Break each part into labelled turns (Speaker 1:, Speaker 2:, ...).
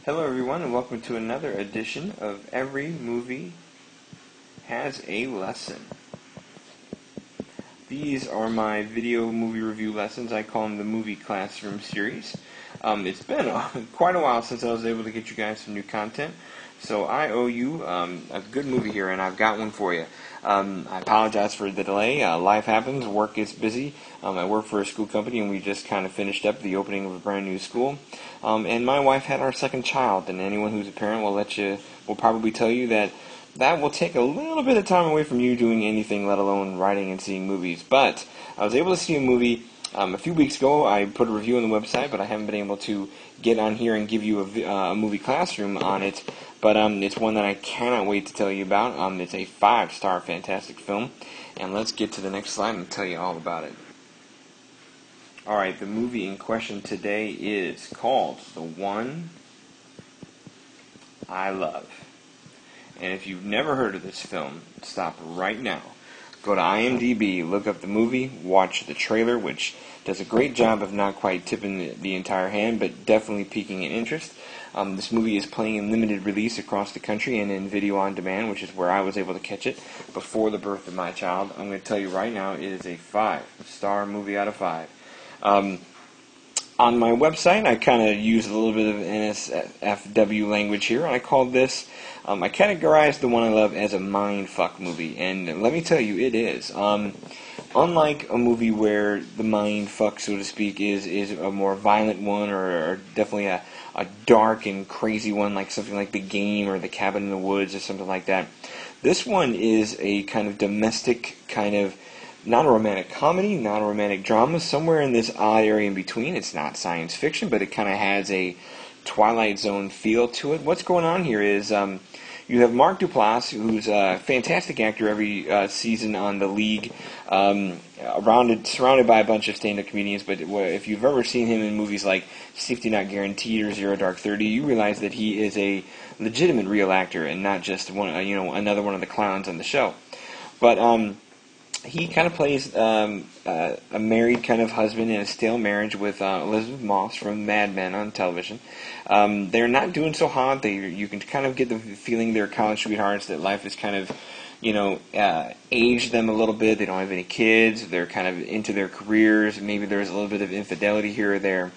Speaker 1: Hello everyone and welcome to another edition of Every Movie Has a Lesson. These are my video movie review lessons. I call them the Movie Classroom series. It's been quite a while since I was able to get you guys some new content, so I owe you a good movie here, and I've got one for you. I apologize for the delay. Life happens. Work gets busy. I work for a school company, and we just kind of finished up the opening of a brand new school. And my wife had our second child, and anyone who's a parent will probably tell you that will take a little bit of time away from you doing anything, let alone writing and seeing movies. But I was able to see a movie a few weeks ago. I put a review on the website, but I haven't been able to get on here and give you a movie classroom on it. But it's one that I cannot wait to tell you about. It's a 5-star fantastic film. And let's get to the next slide and tell you all about it. Alright, the movie in question today is called The One I Love. And if you've never heard of this film, stop right now. Go to IMDb, look up the movie, watch the trailer, which does a great job of not quite tipping the entire hand, but definitely piquing an interest. This movie is playing in limited release across the country and in video on demand, which is where I was able to catch it before the birth of my child. I'm going to tell you right now, it is a 5-star movie out of 5. On my website, I kind of use a little bit of NSFW language here. I called this, I categorized The One I Love as a mindfuck movie, and let me tell you, it is. Unlike a movie where the mindfuck, so to speak, is a more violent one, or definitely a dark and crazy one, like something like The Game or The Cabin in the Woods or something like that, this one is a kind of domestic kind of, not a romantic comedy, not a romantic drama, somewhere in this odd area in between. It's not science fiction, but it kind of has a Twilight Zone feel to it. What's going on here is you have Mark Duplass, who's a fantastic actor every season on The League, surrounded by a bunch of stand-up comedians, but if you've ever seen him in movies like Safety Not Guaranteed or Zero Dark 30, you realize that he is a legitimate real actor and not just another one of the clowns on the show. But he kind of plays a married kind of husband in a stale marriage with Elizabeth Moss from Mad Men on television. They're not doing so hot. You can kind of get the feeling they're college sweethearts, that life is kind of, aged them a little bit. They don't have any kids. They're kind of into their careers. Maybe there's a little bit of infidelity here or there.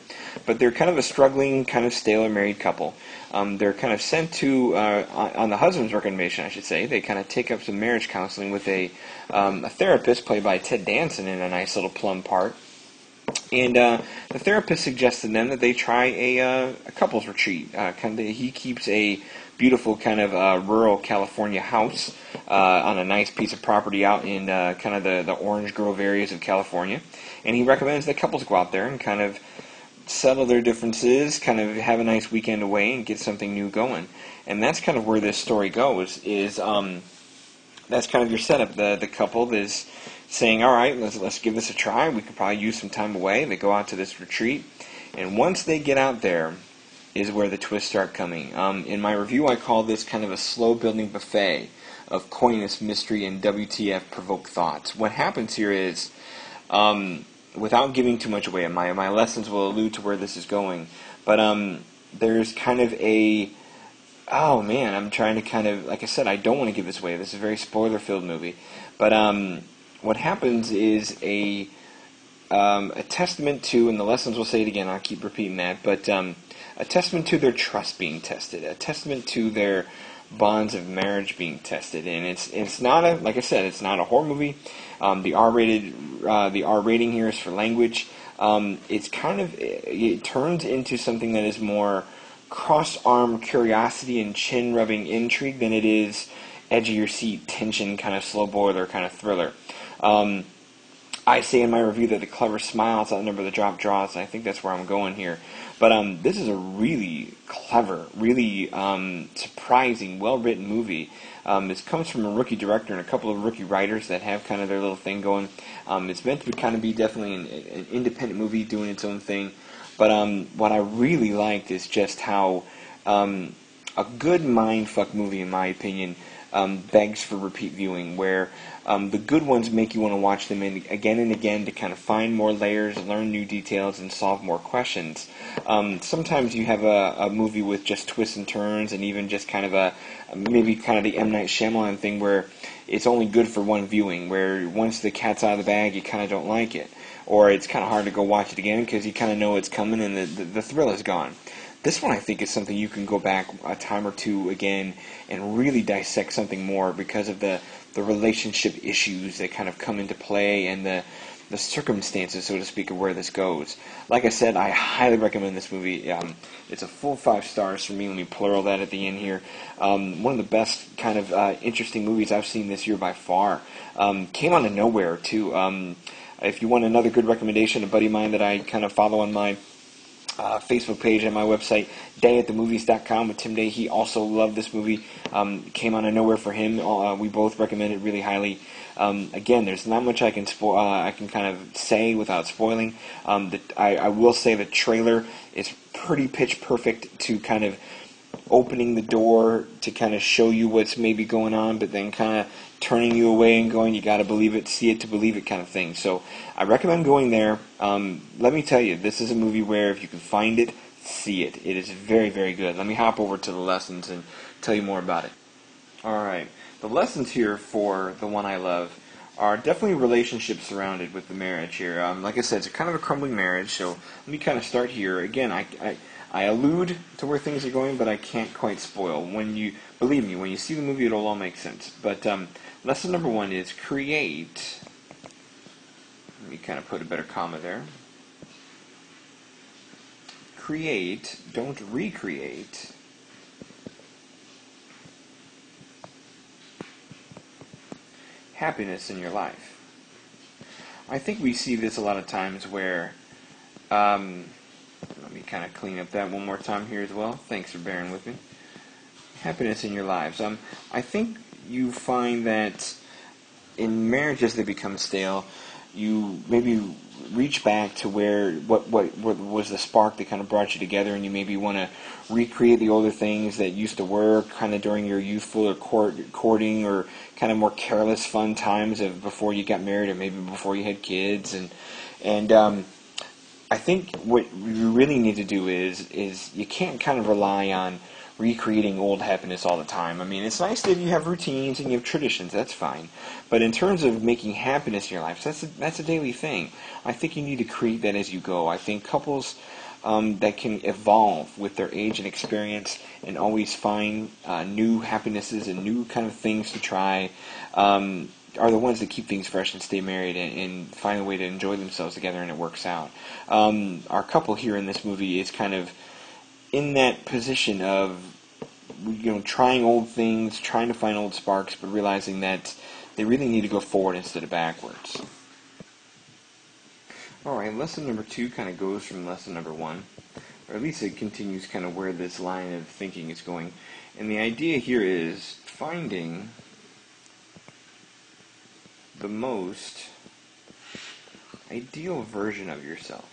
Speaker 1: But they're kind of a struggling, kind of stale married couple. They're kind of sent to, on the husband's recommendation, I should say, they kind of take up some marriage counseling with a therapist played by Ted Danson in a nice little plum part. And the therapist suggests to them that they try a couples retreat. He keeps a beautiful kind of rural California house on a nice piece of property out in kind of the Orange Grove areas of California. And he recommends that couples go out there and kind of settle their differences, kind of have a nice weekend away and get something new going. And that's kind of where this story goes, is that's kind of your setup. The couple is saying, all right, let's give this a try. We could probably use some time away. They go out to this retreat, and once they get out there is where the twists start coming. In my review, I call this kind of a slow-building buffet of coyness, mystery, and WTF-provoked thoughts. What happens here is, without giving too much away, my lessons will allude to where this is going, but there's kind of I'm trying to kind of, like I said, I don't want to give this away. This is a very spoiler-filled movie, but what happens is a testament to, and the lessons will say it again, I'll keep repeating that, but a testament to their trust being tested, a testament to their bonds of marriage being tested. And it's not like I said, it's not a horror movie. The R rating here is for language. It turns into something that is more cross-arm curiosity and chin-rubbing intrigue than it is edge-of-your-seat tension, kind of slow boiler, kind of thriller. I say in my review that the clever smiles outnumber the drop draws, and I think that's where I'm going here. But this is a really clever, really surprising, well-written movie. This comes from a rookie director and a couple of rookie writers that have kind of their little thing going. It's meant to kind of be definitely an independent movie doing its own thing. But what I really liked is just how a good mindfuck movie, in my opinion, begs for repeat viewing, where the good ones make you want to watch them again and again to kind of find more layers, learn new details, and solve more questions. Sometimes you have a movie with just twists and turns, and even just kind of maybe kind of the M. Night Shyamalan thing where it's only good for one viewing, where once the cat's out of the bag, you kind of don't like it. Or it's kind of hard to go watch it again because you kind of know it's coming and the thrill is gone. This one, I think, is something you can go back a time or two again and really dissect something more because of the relationship issues that kind of come into play and the circumstances, so to speak, of where this goes. Like I said, I highly recommend this movie. It's a full 5 stars for me. Let me plural that at the end here. One of the best kind of interesting movies I've seen this year by far. Came out of nowhere, too. If you want another good recommendation, a buddy of mine that I kind of follow on my Facebook page and my website, dayatthemovies.com with Tim Day. He also loved this movie. Came out of nowhere for him. We both recommend it really highly. Again, there's not much I can kind of say without spoiling. I will say the trailer is pretty pitch perfect to kind of opening the door to kind of show you what's maybe going on, but then kind of turning you away and going, you got to believe it, see it to believe it kind of thing. So I recommend going there. Let me tell you, this is a movie where if you can find it, see it. It is very, very good. Let me hop over to the lessons and tell you more about it. Alright, the lessons here for The One I Love are definitely relationships surrounded with the marriage here. Like I said, it's kind of a crumbling marriage, so let me kind of start here. Again, I allude to where things are going, but I can't quite spoil. Believe me, when you see the movie, it'll all make sense. But lesson number 1 is create. Let me kind of put a better comma there. Create, don't recreate. Happiness in your life. I think we see this a lot of times where, let me kind of clean up that one more time here as well. Thanks for bearing with me. Happiness in your lives. I think you find that in marriages that become stale, you maybe reach back to where what was the spark that kind of brought you together, and you maybe want to recreate the older things that used to work kind of during your youthful or courting or kind of more careless fun times of before you got married or maybe before you had kids. And I think what you really need to do is you can't kind of rely on recreating old happiness all the time. I mean, it's nice that you have routines and you have traditions, that's fine. But in terms of making happiness in your life, that's a daily thing. I think you need to create that as you go. I think couples that can evolve with their age and experience and always find new happinesses and new kind of things to try are the ones that keep things fresh and stay married and find a way to enjoy themselves together, and it works out. Our couple here in this movie is kind of in that position of, trying old things, trying to find old sparks, but realizing that they really need to go forward instead of backwards. Alright, lesson number 2 kind of goes from lesson number 1, or at least it continues kind of where this line of thinking is going. And the idea here is finding the most ideal version of yourself.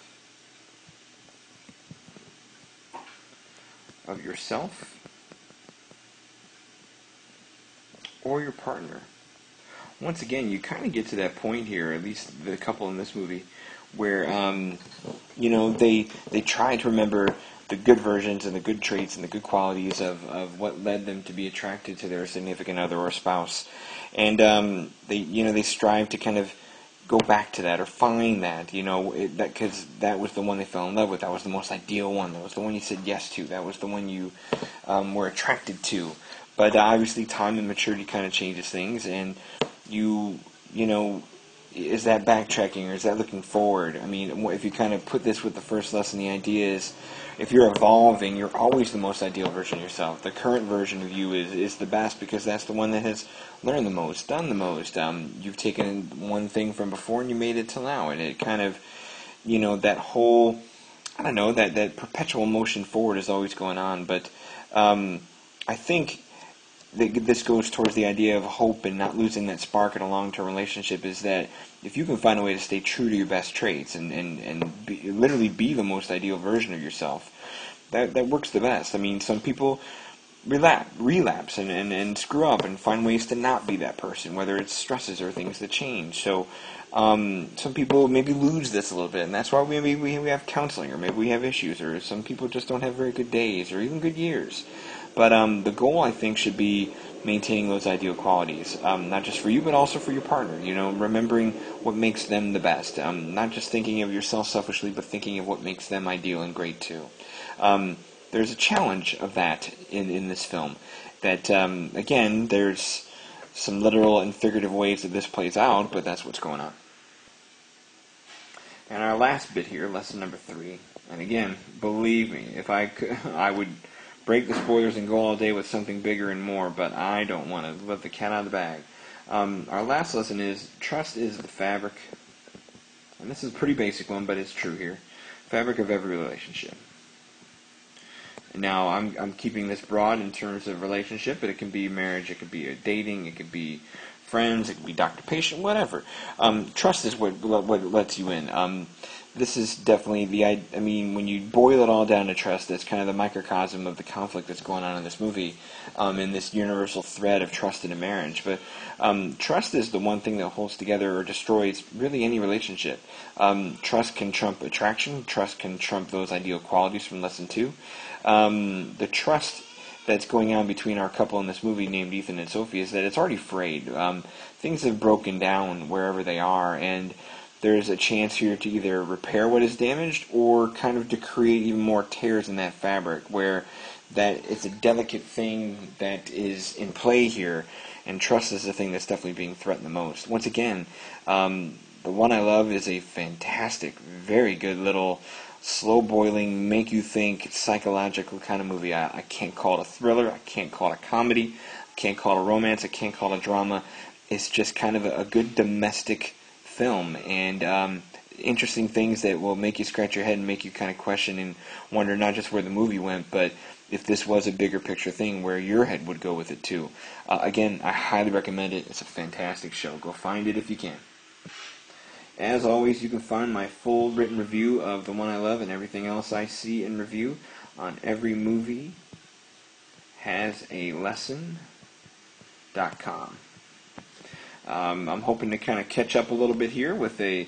Speaker 1: Or your partner. Once again, you kind of get to that point here, at least the couple in this movie, where they try to remember the good versions and the good traits and the good qualities of what led them to be attracted to their significant other or spouse, and they strive to kind of go back to that or find that, because that was the one they fell in love with. That was the most ideal one. That was the one you said yes to. That was the one you were attracted to. But obviously, time and maturity kind of changes things, and is that backtracking or is that looking forward? I mean, if you kind of put this with the first lesson, the idea is, if you're evolving, you're always the most ideal version of yourself. The current version of you is the best because that's the one that has learned the most, done the most. You've taken one thing from before and you made it till now, and it kind of, that whole, that perpetual motion forward is always going on. But I think this goes towards the idea of hope and not losing that spark in a long-term relationship, is that if you can find a way to stay true to your best traits and literally be the most ideal version of yourself, that works the best. I mean, some people relapse and screw up and find ways to not be that person, whether it's stresses or things that change. So some people maybe lose this a little bit, and that's why maybe we have counseling, or maybe we have issues, or some people just don't have very good days or even good years. But the goal, I think, should be maintaining those ideal qualities, not just for you, but also for your partner. Remembering what makes them the best. Not just thinking of yourself selfishly, but thinking of what makes them ideal and great too. There's a challenge of that in this film. That, again, there's some literal and figurative ways that this plays out, but that's what's going on. And our last bit here, lesson number 3. And again, believe me, if I could, I would break the spoilers and go all day with something bigger and more, but I don't want to let the cat out of the bag. Our last lesson is, trust is the fabric, and this is a pretty basic one, but it's true here, fabric of every relationship. Now, I'm keeping this broad in terms of relationship, but it can be marriage, it could be dating, it could be friends, it could be doctor-patient, whatever. Trust is what lets you in. This is definitely when you boil it all down to trust, that's kind of the microcosm of the conflict that's going on in this movie, in this universal thread of trust in a marriage. But trust is the one thing that holds together or destroys really any relationship. Trust can trump attraction. Trust can trump those ideal qualities from lesson 2. The trust that's going on between our couple in this movie named Ethan and Sophie is that it's already frayed. Things have broken down wherever they are, and there's a chance here to either repair what is damaged or kind of to create even more tears in that fabric, where that it's a delicate thing that is in play here, and trust is the thing that's definitely being threatened the most. Once again, The One I Love is a fantastic, very good little slow-boiling, make-you-think, psychological kind of movie. I can't call it a thriller, I can't call it a comedy, I can't call it a romance, I can't call it a drama. It's just kind of a good domestic film, and interesting things that will make you scratch your head and make you kind of question and wonder not just where the movie went, but if this was a bigger picture thing, where your head would go with it too. Again, I highly recommend it. It's a fantastic show. Go find it if you can. As always, you can find my full written review of The One I Love and everything else I see in review on everymoviehasalesson.com. I'm hoping to kind of catch up a little bit here with a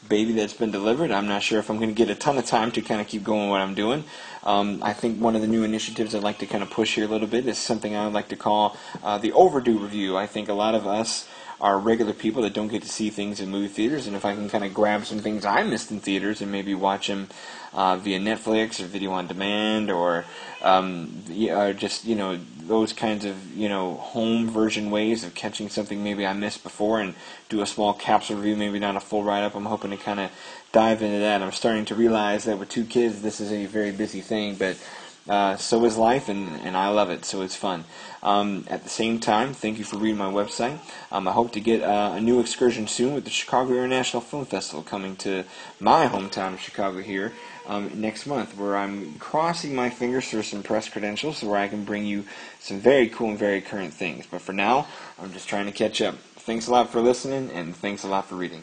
Speaker 1: baby that's been delivered. I'm not sure if I'm going to get a ton of time to kind of keep going what I'm doing. I think one of the new initiatives I'd like to kind of push here a little bit is something I would like to call the overdue review. I think a lot of us are regular people that don't get to see things in movie theaters, and if I can kind of grab some things I missed in theaters and maybe watch them via Netflix or video on demand, or just those kinds of home version ways of catching something maybe I missed before, and do a small capsule review, maybe not a full write-up. I'm hoping to kind of dive into that. I'm starting to realize that with 2 kids, this is a very busy thing, but so is life, and I love it, so it's fun. At the same time, thank you for reading my website. I hope to get a new excursion soon with the Chicago International Film Festival coming to my hometown of Chicago here next month, where I'm crossing my fingers for some press credentials so where I can bring you some very cool and very current things. But for now, I'm just trying to catch up. Thanks a lot for listening, and thanks a lot for reading.